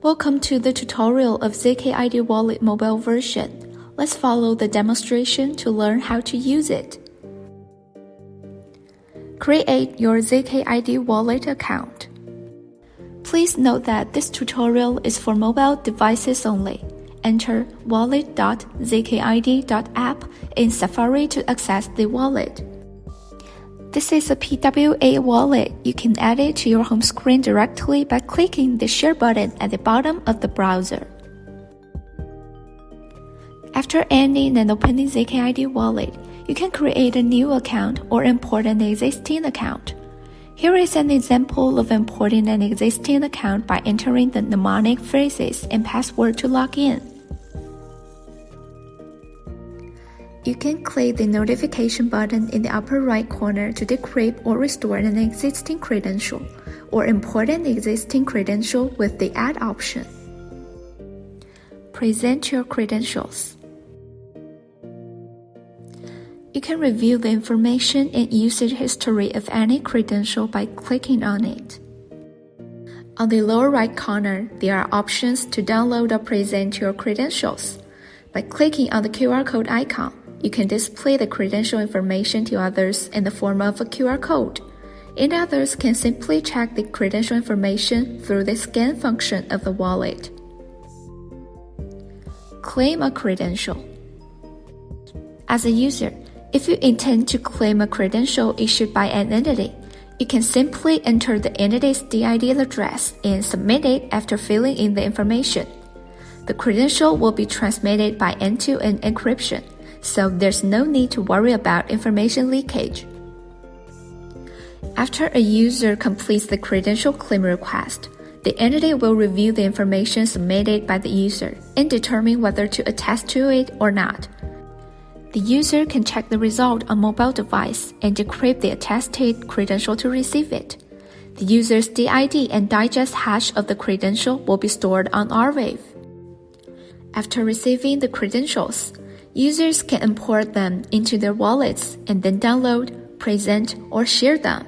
Welcome to the tutorial of zkID Wallet mobile version. Let's follow the demonstration to learn how to use it. Create your zkID Wallet account. Please note that this tutorial is for mobile devices only. Enter wallet.zkid.app in Safari to access the wallet. This is a PWA wallet. You can add it to your home screen directly by clicking the Share button at the bottom of the browser. After adding and opening zkID wallet, you can create a new account or import an existing account. Here is an example of importing an existing account by entering the mnemonic phrases and password to log in. You can click the notification button in the upper right corner to decrypt or restore an existing credential, or import an existing credential with the Add option. Present your credentials. You can review the information and usage history of any credential by clicking on it. On the lower right corner, there are options to download or present your credentials. By clicking on the QR code icon, you can display the credential information to others in the form of a QR code, and others can simply check the credential information through the scan function of the wallet. Claim a credential. As a user, if you intend to claim a credential issued by an entity, you can simply enter the entity's DID address and submit it after filling in the information. The credential will be transmitted by end-to-end encryption, so there's no need to worry about information leakage. After a user completes the credential claim request, the entity will review the information submitted by the user and determine whether to attest to it or not. The user can check the result on mobile device and decrypt the attested credential to receive it. The user's DID and digest hash of the credential will be stored on Rwave. After receiving the credentials, users can import them into their wallets and then download, present, or share them.